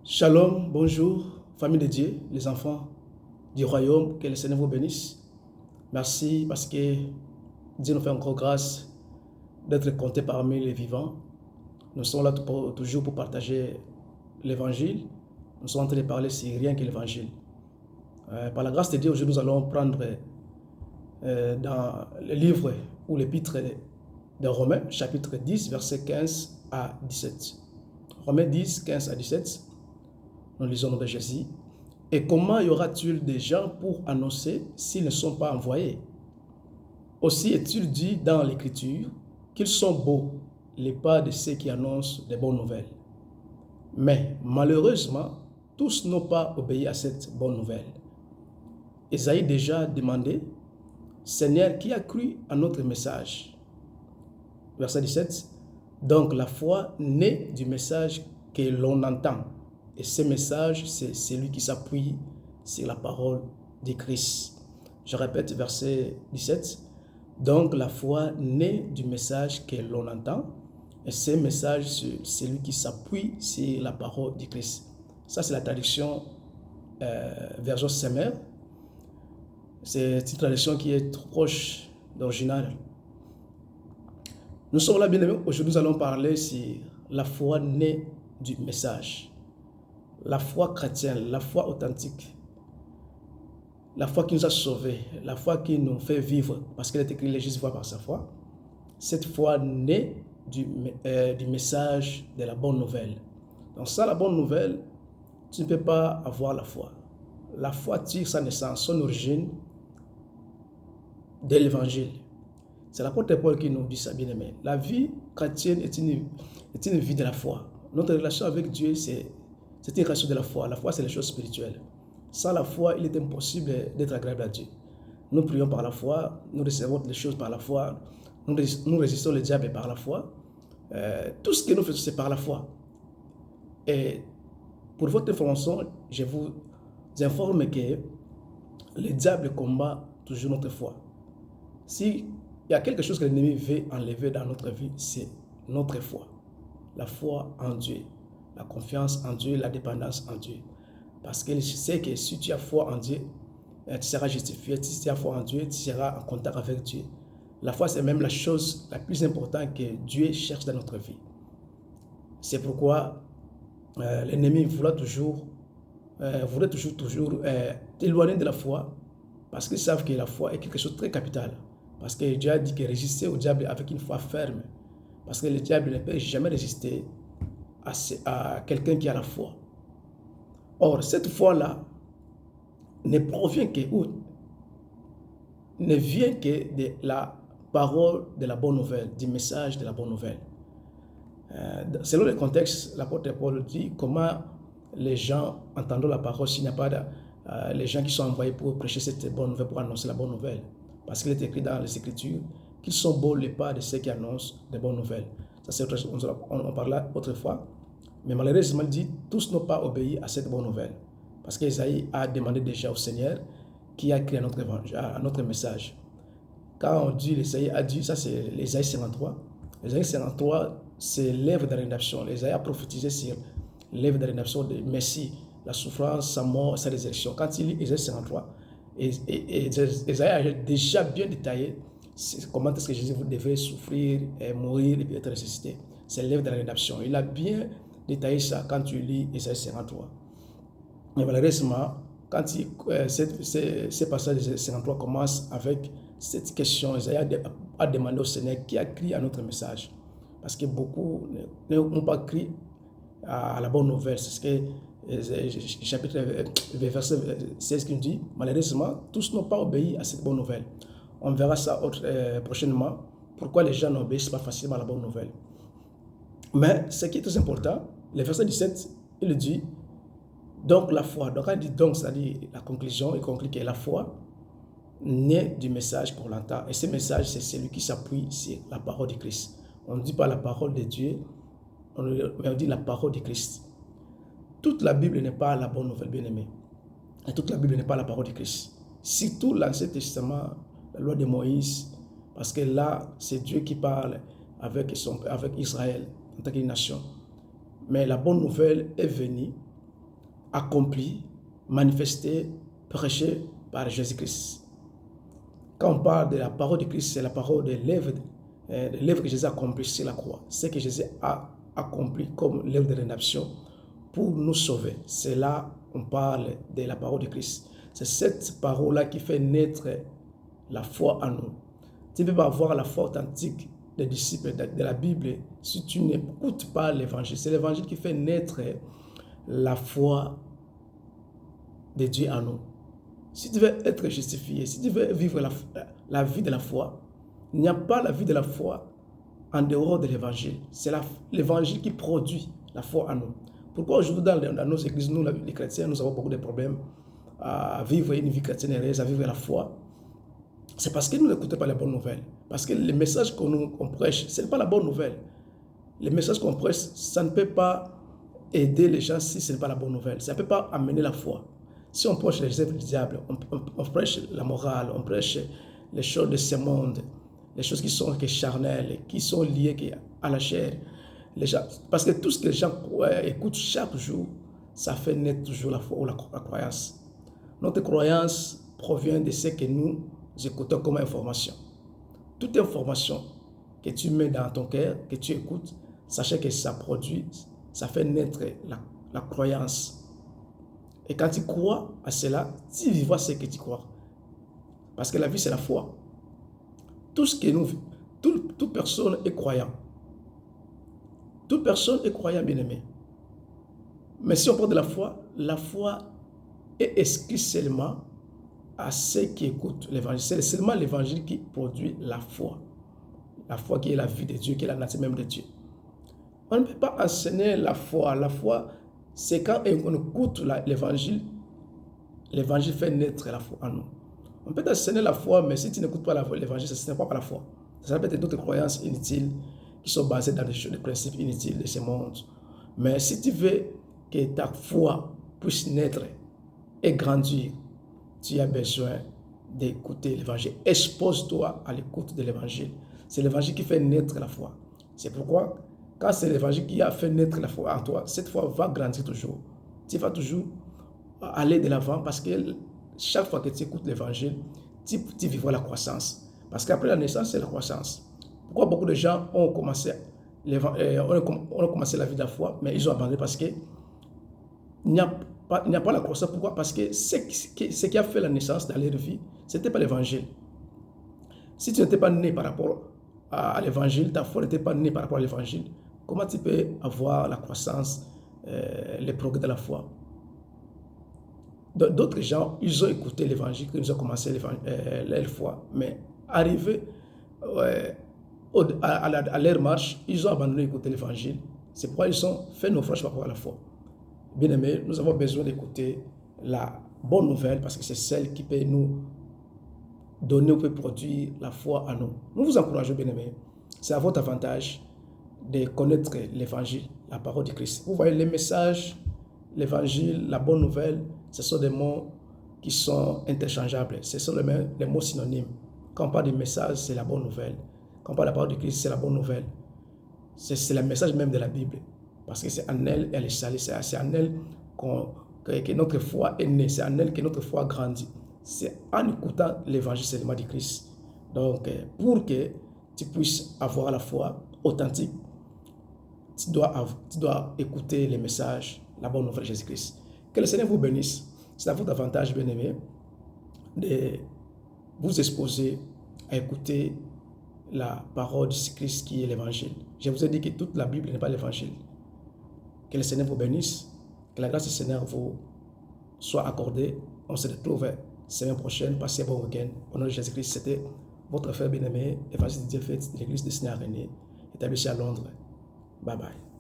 Shalom, bonjour, famille de Dieu, les enfants du royaume, que le Seigneur vous bénisse. Merci parce que Dieu nous fait encore grâce d'être comptés parmi les vivants. Nous sommes là toujours pour partager l'évangile. Nous sommes en train de parler sur rien que l'évangile. Par la grâce de Dieu, aujourd'hui, nous allons prendre dans le livre ou l'épître de Romains, chapitre 10, versets 15 à 17. Romains 10, 15 à 17. Nous lisons le nom de Jésus. Et comment y aura-t-il des gens pour annoncer s'ils ne sont pas envoyés? Aussi est-il dit dans l'Écriture qu'ils sont beaux les pas de ceux qui annoncent des bonnes nouvelles. Mais malheureusement, tous n'ont pas obéi à cette bonne nouvelle. Ésaïe déjà demandé, Seigneur, qui a cru à notre message? Verset 17. Donc la foi naît du message que l'on entend. Et ce message, c'est celui qui s'appuie sur la parole de Christ. Je répète, verset 17. Donc la foi naît du message que l'on entend. Et ce message, c'est celui qui s'appuie sur la parole de Christ. Ça, c'est la traduction version Semer. C'est une traduction qui est trop proche d'original. Nous sommes là, bien aimés. Aujourd'hui, nous allons parler sur la foi née du message. La foi chrétienne, la foi authentique, la foi qui nous a sauvés, la foi qui nous fait vivre, parce qu'elle est écrite, les justes voient par sa foi. Cette foi naît du message de la bonne nouvelle. Donc sans la bonne nouvelle, tu ne peux pas avoir la foi. La foi tire sa naissance, son origine de l'évangile. C'est l'apôtre Paul qui nous dit ça, bien aimé. La vie chrétienne est une vie de la foi. Notre relation avec Dieu, c'est une relation de la foi. La foi, c'est les choses spirituelles. Sans la foi, il est impossible d'être agréable à Dieu. Nous prions par la foi, nous recevons les choses par la foi, nous résistons le diable par la foi. Tout ce que nous faisons, c'est par la foi. Et pour votre information, je vous informe que le diable combat toujours notre foi. S'il y a quelque chose que l'ennemi veut enlever dans notre vie, c'est notre foi. La foi en Dieu, la confiance en Dieu, la dépendance en Dieu. Parce qu'il sait que si tu as foi en Dieu, tu seras justifié. Si tu as foi en Dieu, tu seras en contact avec Dieu. La foi, c'est même la chose la plus importante que Dieu cherche dans notre vie. C'est pourquoi l'ennemi voudrait toujours éloigner de la foi, parce qu'ils savent que la foi est quelque chose de très capital. Parce que Dieu a dit que résister au diable avec une foi ferme. Parce que le diable ne peut jamais résister à quelqu'un qui a la foi. Or, cette foi-là ne vient que de la parole de la bonne nouvelle, du message de la bonne nouvelle. Selon le contexte, l'apôtre Paul dit comment les gens entendent la parole s'il n'y a pas les gens qui sont envoyés pour prêcher cette bonne nouvelle, pour annoncer la bonne nouvelle. Parce qu'il est écrit dans les Écritures qu'ils sont beaux les pas de ceux qui annoncent des bonnes nouvelles. Ça, on parlait autrefois. Mais malheureusement, il dit, tous n'ont pas obéi à cette bonne nouvelle. Parce qu'Ésaïe a demandé déjà au Seigneur qui a créé notre message. Quand on dit, l'Ésaïe a dit, ça c'est l'Ésaïe 53. L'Ésaïe 53, c'est l'œuvre de la rédemption. L'Ésaïe a prophétisé sur l'œuvre de la rédemption de Messie, la souffrance, sa mort, sa résurrection. Quand il lit Ésaïe 53, Ésaïe a déjà bien détaillé comment est-ce que Jésus devait souffrir, mourir et puis être ressuscité. C'est l'œuvre de la rédemption. Il a bien détaillé ça quand tu lis Ésaïe 53. Mais malheureusement, quand ces passages de 53 commencent avec cette question, Ésaïe a demandé au Seigneur qui a crié à notre message. Parce que beaucoup n'ont pas crié à la bonne nouvelle. C'est ce que chapitre verset 16 qui nous dit. Malheureusement, tous n'ont pas obéi à cette bonne nouvelle. On verra ça prochainement. Pourquoi les gens n'obéissent pas facilement à la bonne nouvelle. Mais ce qui est très important, le verset 17, il dit, donc la foi. Donc, quand il dit donc, c'est-à-dire la conclusion, il conclut que la foi naît du message qu'on entend. Et ce message, c'est celui qui s'appuie sur la parole de Christ. On ne dit pas la parole de Dieu, mais on dit la parole de Christ. Toute la Bible n'est pas la bonne nouvelle, bien-aimée. Et toute la Bible n'est pas la parole de Christ. Surtout l'Ancien Testament, la loi de Moïse, parce que là, c'est Dieu qui parle avec Israël en tant qu'une nation. Mais la bonne nouvelle est venue accompli, manifesté, prêché par Jésus-Christ. Quand on parle de la parole de Christ, c'est la parole de l'œuvre que Jésus a accomplie sur la croix. C'est que Jésus a accompli comme l'œuvre de rédemption pour nous sauver. C'est là on parle de la parole de Christ. C'est cette parole-là qui fait naître la foi en nous. Tu ne peux pas avoir la foi authentique des disciples de la Bible si tu n'écoutes pas l'évangile. C'est l'évangile qui fait naître la foi de Dieu en nous. Si tu veux être justifié, si tu veux vivre la vie de la foi, il n'y a pas la vie de la foi en dehors de l'évangile. C'est l'évangile qui produit la foi en nous. Pourquoi aujourd'hui dans nos églises, nous les chrétiens, nous avons beaucoup de problèmes à vivre une vie chrétienne heureuse, à vivre la foi? C'est parce que nous n'écoutons pas les bonnes nouvelles. Parce que les messages qu'on prêche, ce n'est pas la bonne nouvelle. Les messages qu'on prêche, ça ne peut pas aider les gens si ce n'est pas la bonne nouvelle. Ça ne peut pas amener la foi. Si on prêche les œuvres du diable, on prêche la morale, on prêche les choses de ce monde, les choses qui sont charnelles, qui sont liées à la chair. Parce que tout ce que les gens écoutent chaque jour, ça fait naître toujours la foi ou la croyance. Notre croyance provient de ce que nous écoutons comme information. Toute information que tu mets dans ton cœur, que tu écoutes, sachez que ça produit, ça fait naître la croyance. Et quand tu crois à cela, tu vivras ce que tu crois. Parce que la vie, c'est la foi. Tout ce que nous vivons, toute personne est croyant. Toute personne est croyant, bien-aimé. Mais si on parle de la foi est exclue seulement à ceux qui écoutent l'évangile. C'est seulement l'évangile qui produit la foi. La foi qui est la vie de Dieu, qui est la nature même de Dieu. On ne peut pas enseigner la foi. La foi, c'est quand on écoute l'évangile, l'évangile fait naître la foi en nous. On peut enseigner la foi, mais si tu n'écoutes pas l'évangile, ce n'est pas la foi. Ça peut être d'autres croyances inutiles qui sont basées dans des principes inutiles de ce monde. Mais si tu veux que ta foi puisse naître et grandir, tu as besoin d'écouter l'évangile. Expose-toi à l'écoute de l'évangile. C'est l'évangile qui fait naître la foi. C'est pourquoi, quand c'est l'évangile qui a fait naître la foi en toi, cette foi va grandir toujours. Tu vas toujours aller de l'avant parce que chaque fois que tu écoutes l'évangile, tu vivras la croissance. Parce qu'après la naissance, c'est la croissance. Pourquoi beaucoup de gens ont commencé la vie de la foi, mais ils ont abandonné parce qu'il n'y a pas la croissance. Pourquoi? Parce que ce qui a fait la naissance dans leur vie, ce n'était pas l'évangile. Si tu n'étais pas né par rapport à l'évangile, ta foi n'était pas née par rapport à l'évangile, comment tu peux avoir la croissance, les progrès de la foi? D'autres gens, ils ont écouté l'évangile, ils ont commencé leur foi, mais arrivé à leur marche, ils ont abandonné d'écouter l'évangile. C'est pourquoi ils ont fait naufrage par rapport à la foi. Bien aimé, nous avons besoin d'écouter la bonne nouvelle parce que c'est celle qui peut nous donner ou peut produire la foi à nous. Nous vous encourageons, bien aimé. C'est à votre avantage de connaître l'évangile, la parole de Christ. Vous voyez, les messages, l'évangile, la bonne nouvelle, ce sont des mots qui sont interchangeables. Ce sont les mots synonymes. Quand on parle du message, c'est la bonne nouvelle. Quand on parle de la parole de Christ, c'est la bonne nouvelle. C'est le message même de la Bible. Parce que c'est en elle est salée. C'est en elle que notre foi est née. C'est en elle que notre foi grandit. C'est en écoutant l'évangile seulement de Christ. Donc, pour que tu puisses avoir la foi authentique, tu dois écouter les messages, la bonne nouvelle de Jésus-Christ. Que le Seigneur vous bénisse. C'est à votre avantage, bien-aimé, de vous exposer à écouter la parole de Jésus-Christ qui est l'évangile. Je vous ai dit que toute la Bible n'est pas l'évangile. Que le Seigneur vous bénisse. Que la grâce du Seigneur vous soit accordée. On se retrouve la semaine prochaine. Passez un bon week-end. Au nom de Jésus-Christ, c'était votre frère bien-aimé, évangile de Dieu fait de l'église de Seigneur René, établi à Londres. Bye bye.